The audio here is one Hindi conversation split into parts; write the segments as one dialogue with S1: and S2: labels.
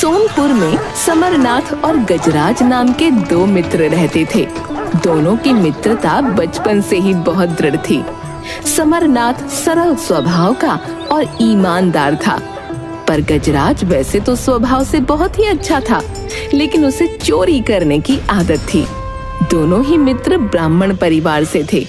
S1: सोनपुर में समरनाथ और गजराज नाम के दो मित्र रहते थे। दोनों की मित्रता बचपन से ही बहुत दृढ़ थी। समरनाथ सरल स्वभाव का और ईमानदार था, पर गजराज वैसे तो स्वभाव से बहुत ही अच्छा था, लेकिन उसे चोरी करने की आदत थी। दोनों ही मित्र ब्राह्मण परिवार से थे।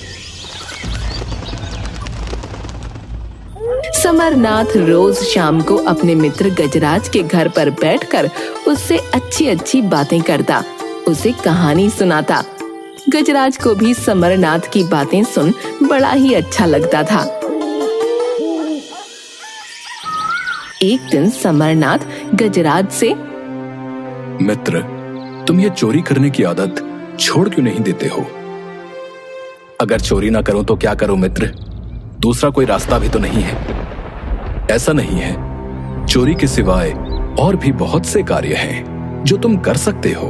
S1: समरनाथ रोज शाम को अपने मित्र गजराज के घर पर बैठकर उससे अच्छी अच्छी बातें करता, उसे कहानी सुनाता। गजराज को भी समरनाथ की बातें सुन बड़ा ही अच्छा लगता था। एक दिन समरनाथ गजराज से,
S2: मित्र, तुम ये चोरी करने की आदत छोड़ क्यों नहीं देते हो? अगर चोरी ना करूं तो क्या करूं मित्र? दूसरा कोई रास्ता भी तो नहीं है। ऐसा नहीं है, चोरी के सिवाय और भी बहुत से कार्य हैं जो तुम कर सकते हो।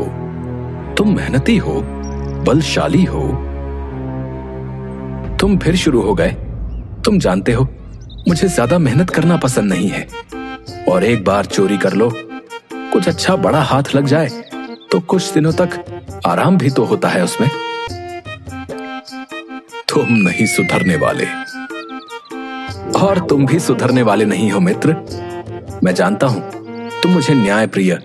S2: तुम मेहनती हो, बलशाली हो। तुम फिर शुरू हो गए। तुम जानते हो, मुझे ज्यादा मेहनत करना पसंद नहीं है, और एक बार चोरी कर लो, कुछ अच्छा बड़ा हाथ लग जाए तो कुछ दिनों तक आराम भी तो होता है उसमें। तुम नहीं सुधरने वाले, और तुम भी सुधरने वाले नहीं हो मित्र। मैं जानता हूं तुम मुझे न्याय प्रिय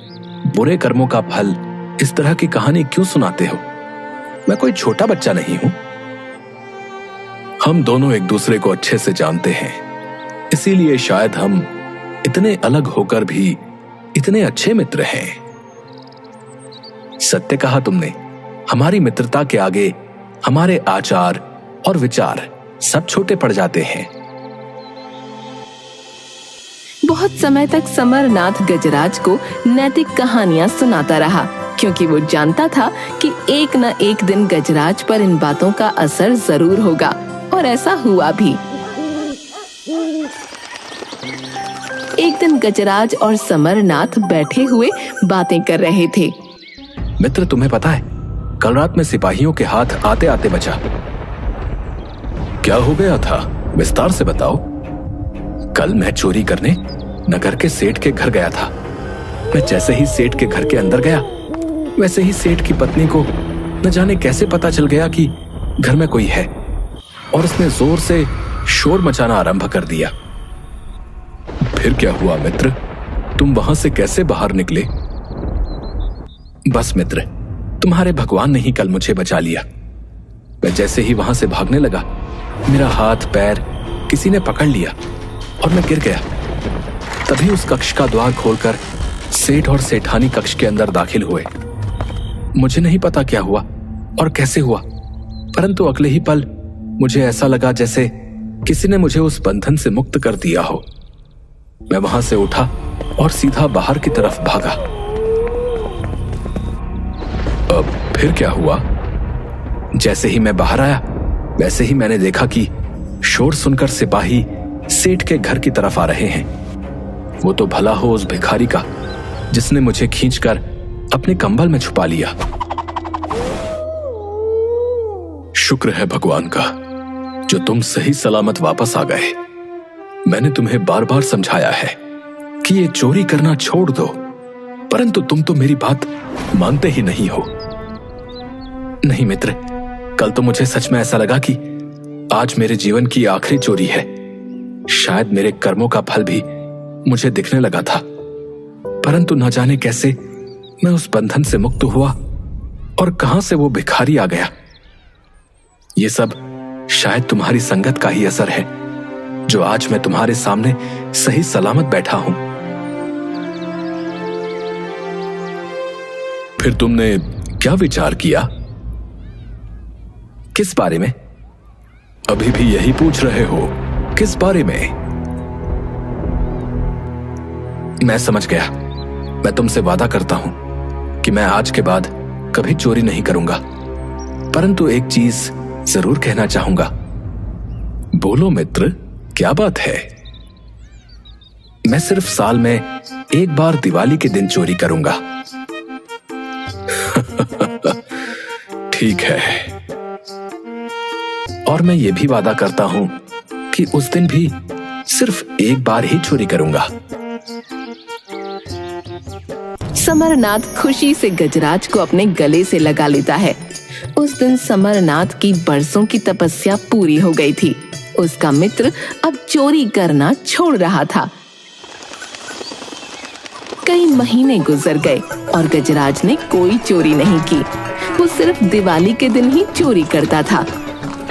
S2: बुरे कर्मों का फल इस तरह की कहानी क्यों सुनाते हो। मैं कोई छोटा बच्चा नहीं हूं। हम दोनों एक दूसरे को अच्छे से जानते हैं, इसीलिए शायद हम इतने अलग होकर भी इतने अच्छे मित्र हैं। सत्य कहा तुमने। हमारी मित्रता के आगे हमारे आचार और विचार सब छोटे पड़ जाते हैं।
S1: बहुत समय तक समरनाथ गजराज को नैतिक कहानियां सुनाता रहा, क्योंकि वो जानता था कि एक न एक दिन गजराज पर इन बातों का असर जरूर होगा, और ऐसा हुआ भी। एक दिन गजराज और समरनाथ बैठे हुए बातें कर रहे थे।
S2: मित्र, तुम्हें पता है, कल रात में सिपाहियों के हाथ आते आते बचा। क्या हो गया था? विस्तार से बताओ। कल मैं चोरी करने नगर के सेठ के घर गया था। मैं जैसे ही सेठ के घर के अंदर गया, वैसे ही सेठ की पत्नी को न जाने कैसे पता चल गया कि घर में कोई है, और उसने जोर से शोर मचाना आरंभ कर दिया। फिर क्या हुआ मित्र? तुम वहां से कैसे बाहर निकले? बस मित्र, तुम्हारे भगवान ने ही कल मुझे बचा लिया। मैं जैसे ही वहां से भागने लगा, मेरा हाथ पैर किसी ने पकड़ लिया और मैं गिर गया। तभी उस कक्ष का द्वार खोलकर सेठ और सेठानी कक्ष के अंदर दाखिल हुए। मुझे नहीं पता क्या हुआ और कैसे हुआ, परंतु अगले ही पल मुझे ऐसा लगा जैसे किसी ने मुझे उस बंधन से मुक्त कर दिया हो। मैं वहां से उठा और सीधा बाहर की तरफ भागा। अब फिर क्या हुआ? जैसे ही मैं बाहर आया, वैसे ही मैंने देखा कि शोर सुनकर सिपाही सेठ के घर की तरफ आ रहे हैं। वो तो भला हो उस भिखारी का, जिसने मुझे खींचकर अपने कंबल में छुपा लिया। शुक्र है भगवान का जो तुम सही सलामत वापस आ गए। मैंने तुम्हें बार बार समझाया है कि ये चोरी करना छोड़ दो, परंतु तुम तो मेरी बात मानते ही नहीं हो। नहीं मित्र, कल तो मुझे सच में ऐसा लगा कि आज मेरे जीवन की आखिरी चोरी है। शायद मेरे कर्मों का फल भी मुझे दिखने लगा था, परंतु न जाने कैसे मैं उस बंधन से मुक्त हुआ और कहां से वो भिखारी आ गया। ये सब शायद तुम्हारी संगत का ही असर है, जो आज मैं तुम्हारे सामने सही सलामत बैठा हूं। फिर तुमने क्या विचार किया? किस बारे में? अभी भी यही पूछ रहे हो, किस बारे में? मैं समझ गया। मैं तुमसे वादा करता हूं कि मैं आज के बाद कभी चोरी नहीं करूंगा, परंतु एक चीज जरूर कहना चाहूंगा। बोलो मित्र, क्या बात है? मैं सिर्फ साल में एक बार दिवाली के दिन चोरी करूंगा। ठीक है, और मैं ये भी वादा करता हूं कि उस दिन भी सिर्फ एक बार ही चोरी करूंगा।
S1: समरनाथ खुशी से गजराज को अपने गले से लगा लेता है। उस दिन समरनाथ की बरसों की तपस्या पूरी हो गई थी। उसका मित्र अब चोरी करना छोड़ रहा था। कई महीने गुजर गए और गजराज ने कोई चोरी नहीं की। वो सिर्फ दिवाली के दिन ही चोरी करता था।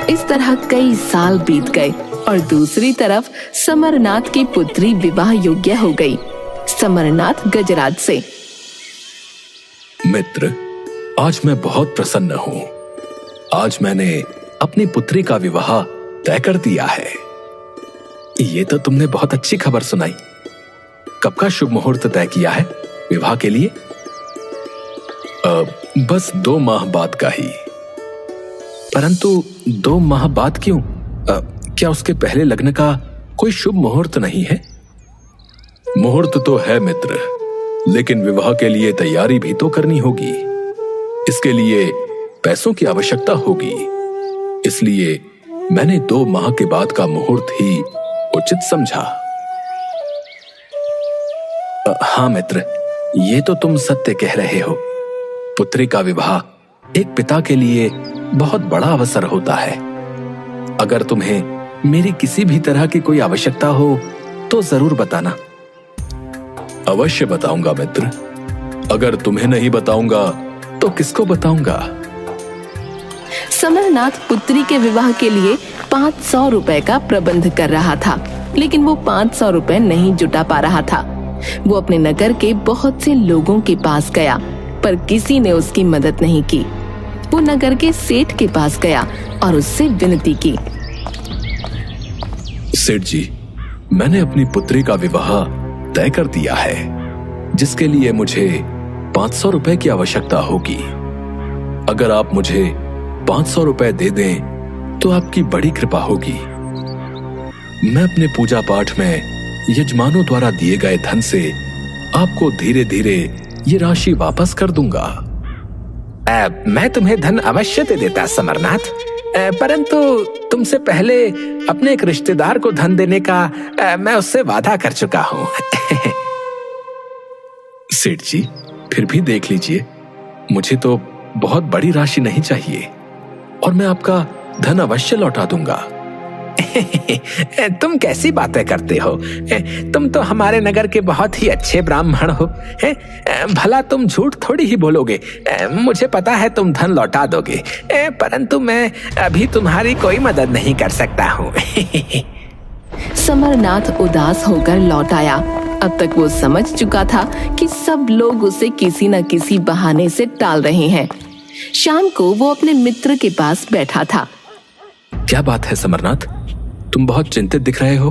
S1: इस तरह कई साल बीत गए और दूसरी तरफ समरनाथ की पुत्री विवाह योग्य हो गई समरनाथ गजराज से।
S2: मित्र, आज मैं बहुत प्रसन्न हूँ। आज मैंने अपनी पुत्री का विवाह तय कर दिया है। ये तो तुमने बहुत अच्छी खबर सुनाई। कब का शुभ मुहूर्त तय किया है विवाह के लिए? बस 2 माह बाद का ही। परंतु 2 माह बाद क्यों? क्या उसके पहले लग्न का कोई शुभ मुहूर्त नहीं है? मुहूर्त तो है मित्र, लेकिन विवाह के लिए तैयारी भी तो करनी होगी। इसके लिए पैसों की आवश्यकता होगी। इसलिए मैंने 2 माह के बाद का मुहूर्त ही उचित समझा। हाँ मित्र, ये तो तुम सत्य कह रहे हो। पुत्री का विवाह एक पिता के लिए बहुत बड़ा अवसर होता है। अगर तुम्हें मेरी किसी भी तरह की कोई आवश्यकता हो तो जरूर बताना। अवश्य बताऊंगा मित्र। अगर तुम्हें नहीं बताऊंगा तो किसको बताऊंगा?
S1: समरनाथ पुत्री के विवाह के लिए 500 रुपए का प्रबंध कर रहा था, लेकिन वो 500 रुपए नहीं जुटा पा रहा था। वो अपने नगर के बहुत से लोगों के पास गया, पर किसी ने उसकी मदद नहीं की। वो नगर के सेठ के पास गया और उससे विनती की।
S2: सेठ जी, मैंने अपनी पुत्री का विवाह तय कर दिया है, जिसके लिए मुझे 500 रुपए की आवश्यकता होगी। अगर आप मुझे 500 रुपए दे दें तो आपकी बड़ी कृपा होगी। मैं अपने पूजा पाठ में यजमानों द्वारा दिए गए धन से आपको धीरे धीरे ये राशि वापस कर दूंगा।
S3: मैं तुम्हें धन अवश्य दे देता समरनाथ, परंतु तुमसे पहले अपने एक रिश्तेदार को धन देने का मैं उससे वादा कर चुका हूँ।
S2: सेठ जी, फिर भी देख लीजिए, मुझे तो बहुत बड़ी राशि नहीं चाहिए और मैं आपका धन अवश्य लौटा दूंगा।
S3: तुम कैसी बातें करते हो? तुम तो हमारे नगर के बहुत ही अच्छे ब्राह्मण हो। भला तुम झूठ थोड़ी ही बोलोगे। मुझे पता है तुम धन लौटा दोगे, परंतु मैं अभी तुम्हारी कोई मदद नहीं कर सकता हूँ।
S1: समरनाथ उदास होकर लौट आया। अब तक वो समझ चुका था कि सब लोग उसे किसी न किसी बहाने से टाल रहे हैं। शाम को वो अपने मित्र के पास बैठा था।
S2: क्या बात है समरनाथ, तुम बहुत चिंतित दिख रहे हो।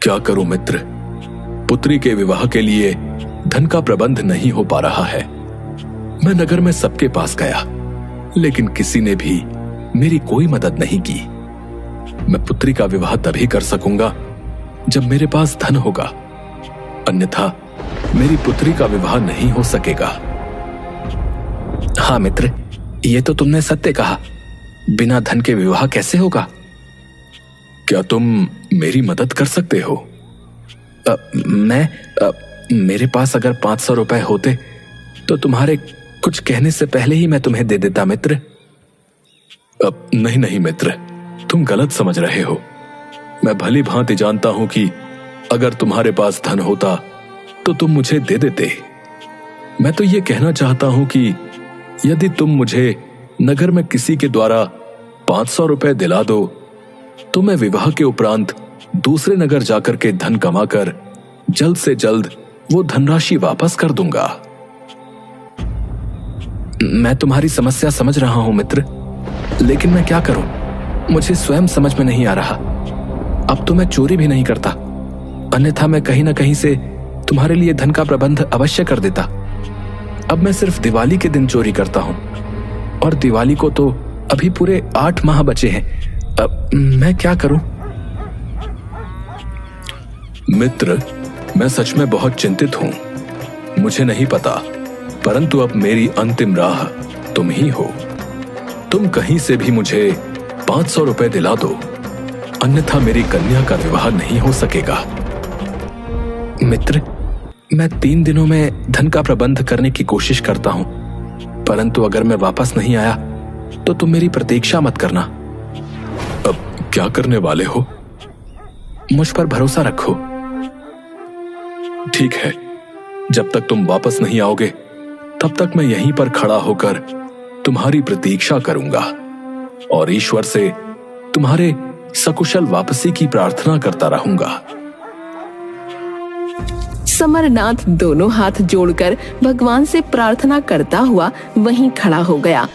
S2: क्या करूं मित्र, पुत्री के विवाह के लिए धन का प्रबंध नहीं हो पा रहा है। मैं नगर में सबके पास गया, लेकिन किसी ने भी मेरी कोई मदद नहीं की। मैं पुत्री का विवाह तभी कर सकूंगा जब मेरे पास धन होगा, अन्यथा मेरी पुत्री का विवाह नहीं हो सकेगा।
S3: हाँ मित्र, ये तो तुमने सत्य कहा। बिना धन के विवाह कैसे होगा?
S2: क्या तुम मेरी मदद कर सकते हो?
S3: मेरे पास अगर 500 रुपए होते तो तुम्हारे कुछ कहने से पहले ही मैं तुम्हें दे देता मित्र।
S2: नहीं मित्र, तुम गलत समझ रहे हो। मैं भली भांति जानता हूं कि अगर तुम्हारे पास धन होता तो तुम मुझे दे देते। मैं तो ये कहना चाहता हूं कि यदि तुम मुझे नगर में किसी के द्वारा 500 रुपए दिला दो तो मैं विवाह के उपरांत दूसरे नगर जाकर के धन कमाकर जल्द से जल्द वो धनराशि वापस कर दूंगा।
S3: मैं तुम्हारी समस्या समझ रहा हूं मित्र, लेकिन मैं क्या करूं? मुझे स्वयं समझ में नहीं आ रहा। अब तो मैं चोरी भी नहीं करता, अन्यथा मैं कहीं ना कहीं से तुम्हारे लिए धन का प्रबंध अवश्य कर देता। अब मैं सिर्फ दिवाली के दिन चोरी करता हूं, और दिवाली को तो अभी पूरे 8 माह बचे हैं। अब मैं क्या करूं?
S2: मित्र, मैं सच में बहुत चिंतित हूं। मुझे नहीं पता, परंतु अब मेरी अंतिम राह तुम ही हो। तुम कहीं से भी मुझे 500 रुपए दिला दो, अन्यथा मेरी कन्या का विवाह नहीं हो सकेगा।
S3: मित्र, मैं 3 दिनों में धन का प्रबंध करने की कोशिश करता हूं, परंतु अगर मैं वापस नहीं आया तो तुम मेरी प्रतीक्षा मत करना।
S2: अब क्या करने वाले हो?
S3: मुझ पर भरोसा रखो।
S2: ठीक है, जब तक तुम वापस नहीं आओगे तब तक मैं यहीं पर खड़ा होकर तुम्हारी प्रतीक्षा करूंगा और ईश्वर से तुम्हारे सकुशल वापसी की प्रार्थना करता रहूंगा।
S1: समरनाथ दोनों हाथ जोड़कर भगवान से प्रार्थना करता हुआ वहीं खड़ा हो गया।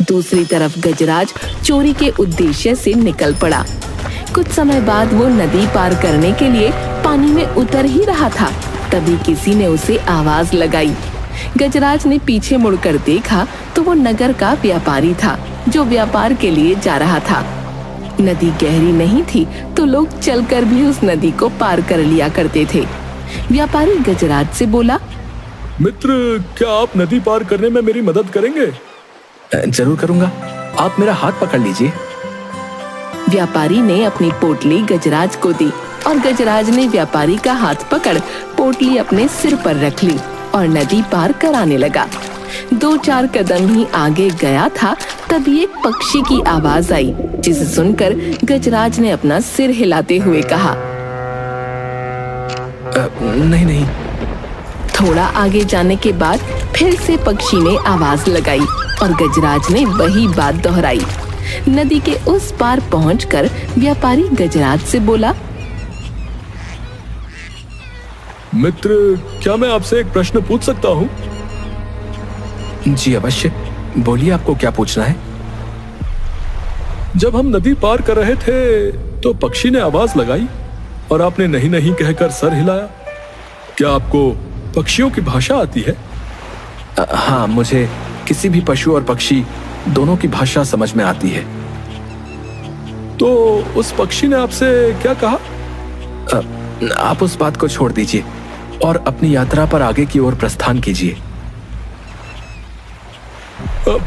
S1: दूसरी तरफ गजराज चोरी के उद्देश्य से निकल पड़ा। कुछ समय बाद वो नदी पार करने के लिए पानी में उतर ही रहा था, तभी किसी ने उसे आवाज लगाई। गजराज ने पीछे मुड़कर देखा तो वो नगर का व्यापारी था जो व्यापार के लिए जा रहा था। नदी गहरी नहीं थी तो लोग चलकर भी उस नदी को पार कर लिया करते थे। व्यापारी गजराज से बोला,
S2: मित्र, क्या आप नदी पार करने में मेरी मदद करेंगे?
S3: जरूर करूंगा, आप मेरा हाथ पकड़ लीजिए।
S1: व्यापारी ने अपनी पोटली गजराज को दी और गजराज ने व्यापारी का हाथ पकड़ पोटली अपने सिर पर रख ली और नदी पार कराने लगा। 2-4 कदम ही आगे गया था तभी एक पक्षी की आवाज आई, जिसे सुनकर गजराज ने अपना सिर हिलाते हुए कहा,
S3: नहीं।
S1: थोड़ा आगे जाने के बाद फिर से पक्षी ने आवाज लगाई और गजराज ने वही बात दोहराई। नदी के उस पार पहुंचकर व्यापारी गजराज से बोला,
S2: मित्र, क्या मैं आपसे एक प्रश्न पूछ सकता हूँ?
S3: जी अवश्य, बोलिए, आपको क्या पूछना है?
S2: जब हम नदी पार कर रहे थे तो पक्षी ने आवाज लगाई और आपने नहीं नहीं कहकर सर हिलाया। क्या आपको पक्षियों की भाषा आती है?
S3: हाँ, मुझे किसी भी पशु और पक्षी दोनों की भाषा समझ में आती है।
S2: तो उस पक्षी ने आपसे क्या कहा?
S3: आप उस बात को छोड़ दीजिए और अपनी यात्रा पर आगे की ओर प्रस्थान कीजिए।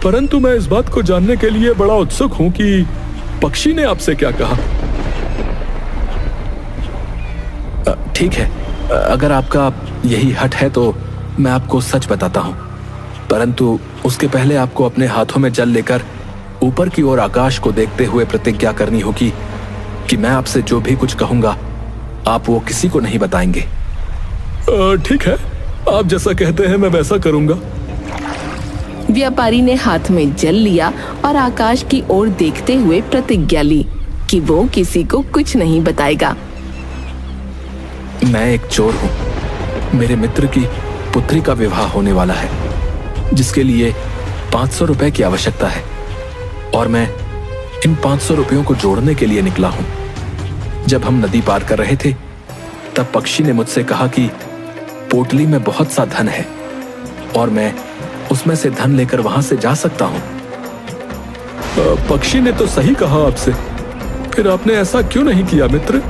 S2: परंतु मैं इस बात को जानने के लिए बड़ा उत्सुक हूं कि पक्षी ने आपसे क्या कहा।
S3: ठीक है, अगर आपका यही हट है तो मैं आपको सच बताता हूं, परंतु उसके पहले आपको अपने हाथों में जल लेकर ऊपर की ओर आकाश को देखते हुए प्रतिज्ञा करनी होगी कि मैं आपसे जो भी कुछ कहूंगा आप वो किसी को नहीं बताएंगे।
S2: ठीक है, आप जैसा कहते हैं मैं वैसा करूंगा।
S1: व्यापारी ने हाथ में जल लिया और आकाश की ओर देखते हुए प्रतिज्ञा ली कि वो किसी को कुछ नहीं बताएगा।
S3: मैं एक चोर हूं। मेरे मित्र की पुत्री का विवाह होने वाला है, जिसके लिए 500 रुपए की आवश्यकता है और मैं इन 500 रुपयों को जोड़ने के लिए निकला हूं। जब हम नदी पार कर रहे थे तब पक्षी ने मुझसे कहा कि पोटली में बहुत सा धन है और मैं उसमें से धन लेकर वहां से जा सकता हूं।
S2: पक्षी ने तो सही कहा आपसे, फिर आपने ऐसा क्यों नहीं किया मित्र?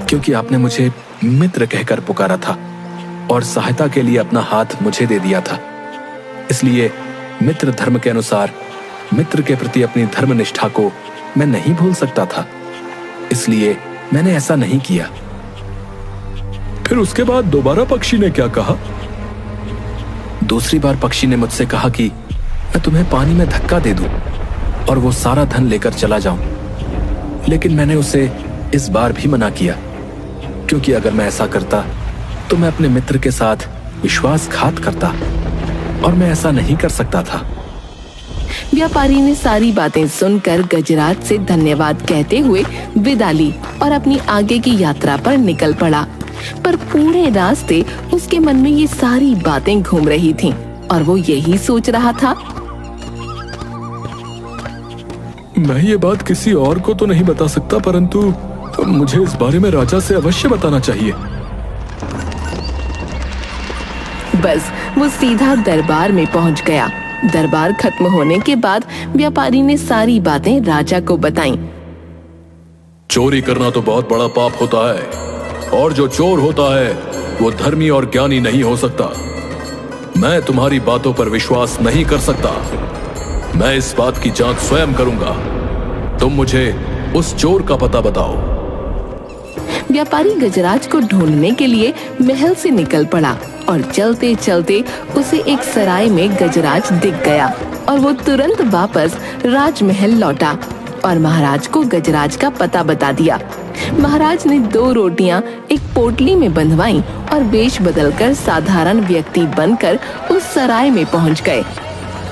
S3: क्योंकि आपने मुझे मित्र कहकर पुकारा था और सहायता के लिए अपना हाथ मुझे दे दिया था। इसलिए मित्र धर्म के अनुसार मित्र के प्रति अपनी धर्मनिष्ठा को मैं नहीं भूल सकता था, इसलिए मैंने ऐसा नहीं किया।
S2: फिर उसके बाद दोबारा पक्षी ने क्या कहा?
S3: दूसरी बार पक्षी ने मुझसे कहा कि मैं तुम्हें पानी में धक्का दे दूं और वो सारा धन लेकर चला जाऊं, लेकिन मैंने उसे इस बार भी मना किया, क्योंकि अगर मैं ऐसा करता तो मैं अपने मित्र के साथ विश्वासघात करता और मैं ऐसा नहीं कर सकता था।
S1: व्यापारी ने सारी बातें सुनकर गजराज से धन्यवाद कहते हुए विदा ली और अपनी आगे की यात्रा पर निकल पड़ा। पर पूरे रास्ते उसके मन में ये सारी बातें घूम रही थीं और वो यही सोच रहा था,
S2: मैं ये बात किसी और को तो नहीं बता सकता, परंतु मुझे इस बारे में राजा से अवश्य बताना चाहिए।
S1: बस वो सीधा दरबार में पहुंच गया। दरबार खत्म होने के बाद व्यापारी ने सारी बातें राजा को बताईं।
S2: चोरी करना तो बहुत बड़ा पाप होता है और जो चोर होता है वो धर्मी और ज्ञानी नहीं हो सकता। मैं तुम्हारी बातों पर विश्वास नहीं कर सकता। मैं इस बात की जांच स्वयं करूंगा। तुम मुझे उस चोर का पता बताओ।
S1: व्यापारी गजराज को ढूंढने के लिए महल से निकल पड़ा और चलते चलते उसे एक सराय में गजराज दिख गया और वो तुरंत वापस राजमहल लौटा और महाराज को गजराज का पता बता दिया। महाराज ने 2 रोटियां एक पोटली में बंधवाई और वेश बदलकर साधारण व्यक्ति बनकर उस सराय में पहुंच गए।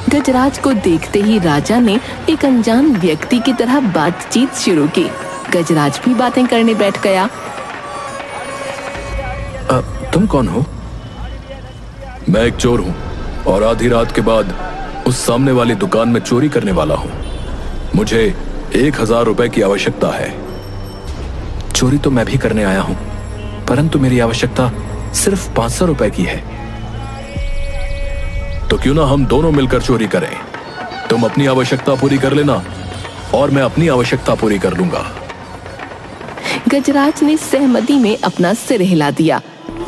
S1: गजराज को देखते ही राजा ने एक अनजान व्यक्ति की तरह बातचीत शुरू की। गजराज भी बातें करने बैठ गया।
S3: तुम कौन हो?
S2: मैं एक चोर हूँ और आधी रात के बाद उस सामने वाली दुकान में चोरी करने वाला हूँ। मुझे 1000 रुपए की आवश्यकता है।
S3: चोरी तो मैं भी करने आया हूँ, परंतु मेरी आवश्यकता सिर्फ 500 रुपए की है।
S2: तो क्यों ना हम दोनों मिलकर चोरी करें? तुम अपनी आवश्यकता पूरी कर लेना और मैं अपनी आवश्यकता पूरी कर लूंगा।
S1: गजराज ने सहमति में अपना सिर हिला दिया।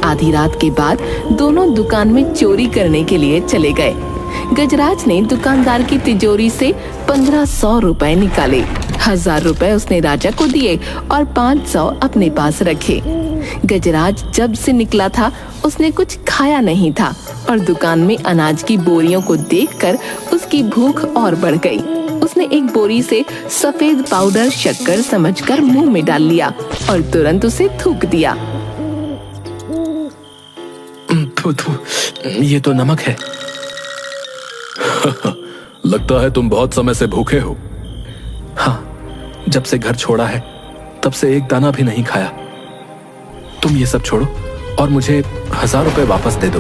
S1: आधी रात के बाद दोनों दुकान में चोरी करने के लिए चले गए। गजराज ने दुकानदार की तिजोरी से 1500 रुपए निकाले। 1000 रुपए उसने राजा को दिए और 500 अपने पास रखे। गजराज जब से निकला था उसने कुछ खाया नहीं था और दुकान में अनाज की बोरियों को देखकर उसकी भूख और बढ़ गई। उसने एक बोरी से सफेद पाउडर शक्कर समझकर मुंह में डाल लिया और तुरंत उसे थूक दिया।
S3: ये तो नमक है।
S2: लगता है तुम बहुत समय से भूखे हो।
S3: हाँ, जब से घर छोड़ा है तब से एक दाना भी नहीं खाया। तुम ये सब छोड़ो और मुझे 1000 रुपए वापस दे दो।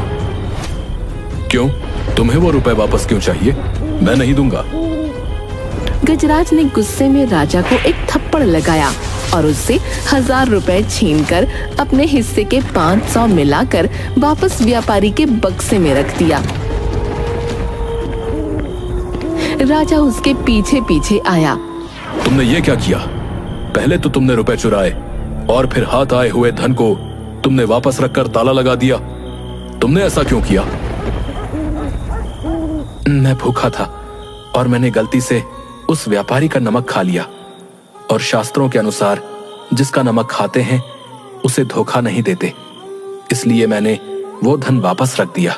S2: क्यों? तुम्हें वो रुपए वापस क्यों चाहिए? मैं नहीं दूंगा।
S1: गजराज ने गुस्से में राजा को एक थप्पड़ लगाया और उससे 1000 रुपए छीनकर अपने हिस्से के 500 मिलाकर वापस व्यापारी के बक्से में रख दिया। राजा उसके पीछे पीछे आया।
S2: तुमने ये क्या किया? पहले तो तुमने रुपए चुराए और फिर हाथ आए हुए धन को तुमने वापस रखकर ताला लगा दिया। तुमने ऐसा क्यों किया?
S3: मैं भूखा था और मैंने गलती से उस व्यापारी का नमक खा लिया और शास्त्रों के अनुसार जिसका नमक खाते हैं उसे धोखा नहीं देते, इसलिए मैंने वो धन वापस रख दिया।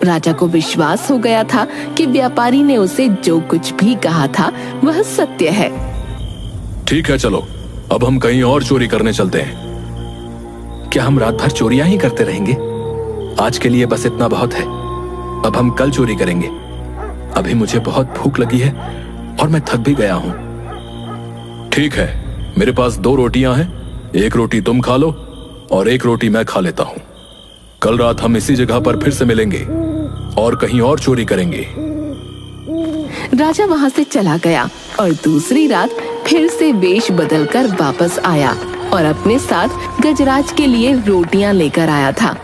S1: राजा को विश्वास हो गया था कि व्यापारी ने उसे जो कुछ भी कहा था वह सत्य है।
S2: ठीक है, चलो अब हम कहीं और चोरी करने चलते हैं।
S3: क्या हम रात भर चोरियां ही करते रहेंगे? आज के लिए बस इतना बहुत है। अब हम कल चोरी करेंगे। अभी मुझे बहुत भूख लगी है और मैं थक भी गया हूं।
S2: ठीक है, मेरे पास 2 रोटियां हैं। एक रोटी तुम खा लो और एक रोटी मैं खा लेता हूं। कल रात हम इसी जगह पर फिर से मिलेंगे और कहीं और चोरी करेंगे।
S1: राजा वहां से चला गया और दूसरी रात फिर से वेश बदलकर वापस आया और अपने साथ गजराज के लिए रोटियां लेकर आया था।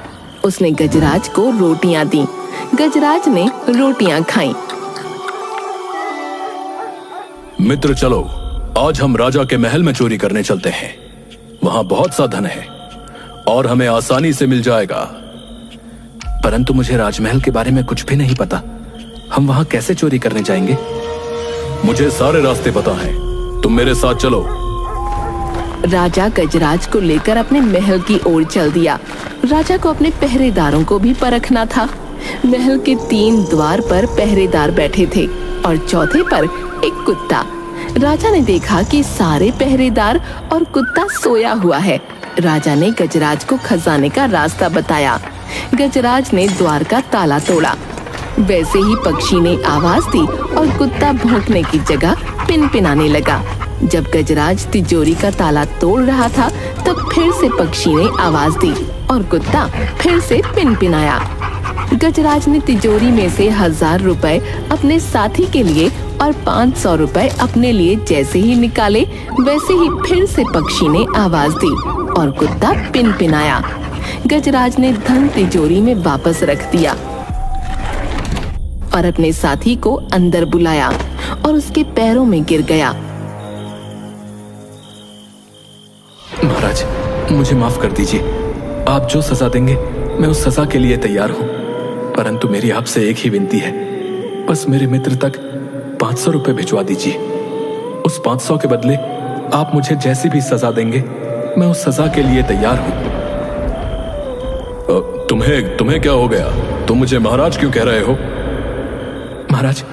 S1: उसने गजराज को रोटियां दी। गजराज ने रोटियां खाईं।
S2: मित्र, चलो आज हम राजा के महल में चोरी करने चलते हैं। वहां बहुत सा धन है और हमें आसानी से मिल जाएगा।
S3: परंतु मुझे राजमहल के बारे में कुछ भी नहीं पता। हम वहां कैसे चोरी करने जाएंगे?
S2: मुझे सारे रास्ते पता हैं। तुम मेरे साथ चलो।
S1: राजा गजराज को लेकर अपने महल की ओर चल दिया। राजा को अपने पहरेदारों को भी परखना था। महल के 3 द्वार पर पहरेदार बैठे थे और चौथे पर एक कुत्ता। राजा ने देखा कि सारे पहरेदार और कुत्ता सोया हुआ है। राजा ने गजराज को खजाने का रास्ता बताया। गजराज ने द्वार का ताला तोड़ा। वैसे ही पक्षी ने आवाज दी और कुत्ता भौंकने की जगह पिनपिनाने लगा। जब गजराज तिजोरी का ताला तोड़ रहा था तब फिर से पक्षी ने आवाज दी और कुत्ता फिर से पिनपिनाया। गजराज ने तिजोरी में से 1000 रुपए अपने साथी के लिए और 500 रुपए अपने लिए जैसे ही निकाले वैसे ही फिर से पक्षी ने आवाज दी और कुत्ता पिनपिनाया। गजराज ने धन तिजोरी में वापस रख दिया और अपने साथी को अंदर बुलाया और उसके पैरों में गिर गया।
S3: महाराज, मुझे माफ कर दीजिए। आप जो सजा देंगे मैं उस सजा के लिए तैयार हूँ, परंतु मेरी आपसे एक ही विनती है, बस मेरे मित्र तक 500 रुपए भिजवा दीजिए। उस 500 के बदले आप मुझे जैसी भी सजा देंगे मैं उस सजा के लिए तैयार हूं।
S2: तुम्हें क्या हो गया? तुम मुझे महाराज क्यों कह रहे हो?
S3: महाराज,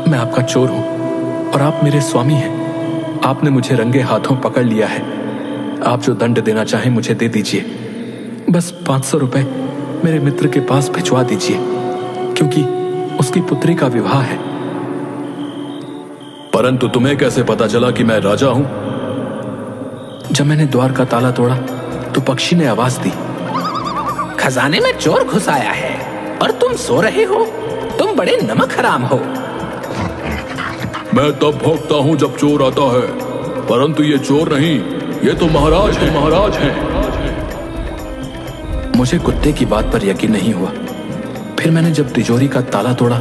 S3: मैं आपका चोर हूं और आप मेरे स्वामी हैं। आपने मुझे रंगे हाथों पकड़ लिया है। आप जो दंड देना चाहें मुझे दे दीजिए। बस 500 रुपए मेरे मित्र के पास भिजवा दीजिए, क्योंकि उसकी पुत्री का विवाह है।
S2: परंतु तुम्हें कैसे पता चला कि मैं राजा हूं?
S3: जब मैंने द्वार का ताला तोड़ा तो पक्षी ने आवाज दी,
S4: खजाने में चोर घुस आया है और तुम सो रहे हो। तुम बड़े नमक हराम हो।
S2: मैं तब भौंकता हूं जब चोर आता है, परंतु ये चोर नहीं, ये तो महाराज है, महाराज है।
S3: मुझे कुत्ते की बात पर यकीन नहीं हुआ। फिर मैंने जब तिजोरी का ताला तोड़ा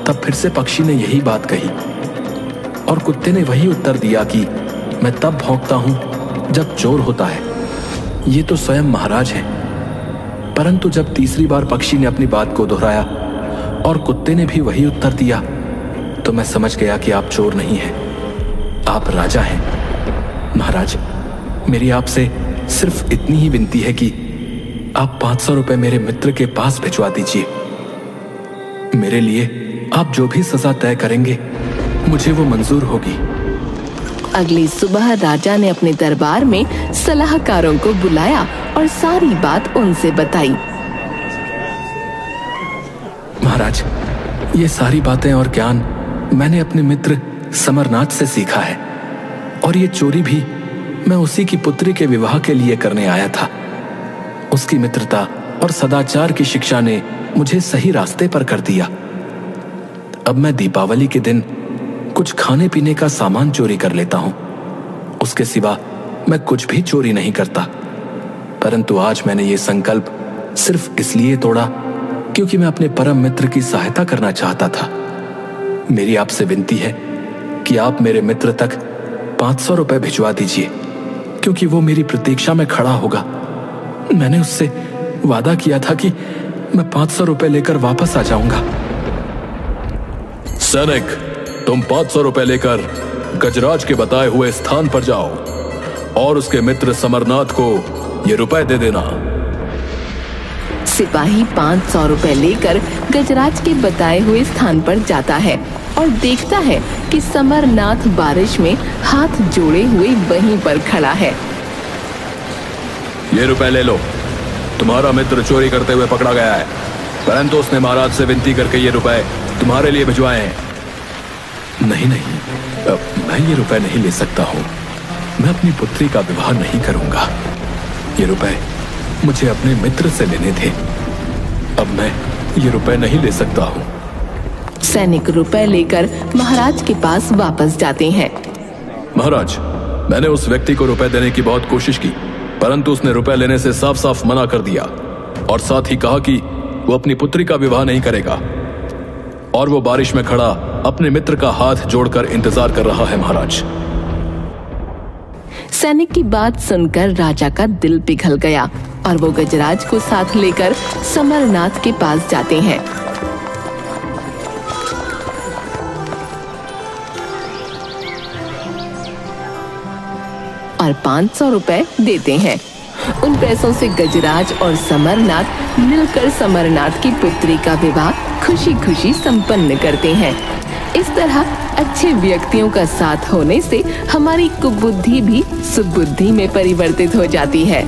S3: तब फिर से पक्षी ने यही बात कही और कुत्ते ने वही उत्तर दिया कि मैं तब भौंकता हूं जब चोर होता है। ये तो स्वयं महाराज हैं। परंतु जब तीसरी बार पक्षी ने अपनी बात को दोहराया और कुत्ते ने भी वही उत्तर दिया तो मैं समझ गया कि आप चोर नहीं हैं, आप राजा हैं। महाराज, मेरी आपसे सिर्फ इतनी ही विनती है कि आप 500 रुपए मेरे मित्र के पास भिजवा दीजिए। मेरे लिए आप जो भी सजा तय करेंगे मुझे वो मंजूर होगी।
S1: अगली सुबह राजा ने अपने दरबार में सलाहकारों को बुलाया और सारी बात उनसे बताई।
S3: महाराज, ये सारी बातें और ज्ञान मैंने अपने मित्र समरनाथ से सीखा है और ये चोरी भी मैं उसी की पुत्री के विवाह के लिए करने आया था। उसकी मित्रता और सदाचार की शिक्षा ने मुझे सही रास्ते पर कर दिया। अब मैं दीपावली के दिन कुछ खाने पीने का सामान चोरी कर लेता हूं। उसके सिवा मैं कुछ भी चोरी नहीं करता। परंतु आज मैंने ये संकल्प सिर्फ इसलिए तोड़ा क्योंकि मैं अपने परम मित्र की सहायता करना चाहता था। मेरी आपसे विनती है कि आप मेरे मित्र तक 500 रुपए भिजवा दीजिए, क्योंकि वो मेरी प्रतीक्षा में खड़ा होगा। मैंने उससे वादा किया था कि मैं 500 रुपए लेकर वापस आ जाऊंगा।
S2: सैनिक, तुम 500 रुपए लेकर गजराज के बताए हुए स्थान पर जाओ और उसके मित्र समरनाथ को ये रुपए दे देना।
S1: सिपाही 500 रुपए लेकर गजराज के बताए हुए स्थान पर जाता है और देखता है कि समरनाथ बारिश में हाथ जोड़े हुए वहीं पर खड़ा है।
S2: ये रुपए ले लो। तुम्हारा मित्र चोरी करते हुए पकड़ा गया है, परंतु उसने महाराज से विनती करके ये रुपए तुम्हारे लिए भिजवाए हैं।
S3: नहीं, मैं ये रुपए नहीं ले सकता हूँ। मैं अपनी पुत्री का विवाह नहीं करूंगा। ये रुपए मुझे अपने मित्र से लेने थे। अब मैं ये रुपए नहीं ले सकता हूँ।
S1: सैनिक रुपए लेकर महाराज के पास वापस जाते हैं।
S2: महाराज, मैंने उस व्यक्ति को रुपए देने की बहुत कोशिश की, परंतु उसने रुपए लेने से साफ साफ मना कर दिया और साथ ही कहा कि वो अपनी पुत्री का विवाह नहीं करेगा और वो बारिश में खड़ा अपने मित्र का हाथ जोड़कर इंतजार कर रहा है। महाराज,
S1: सैनिक की बात सुनकर राजा का दिल पिघल गया और वो गजराज को साथ लेकर समरनाथ के पास जाते हैं। और 500 रुपए देते हैं। उन पैसों से गजराज और समरनाथ मिलकर समरनाथ की पुत्री का विवाह खुशी खुशी संपन्न करते हैं। इस तरह अच्छे व्यक्तियों का साथ होने से हमारी कुबुद्धि भी सुबुद्धि में परिवर्तित हो जाती है।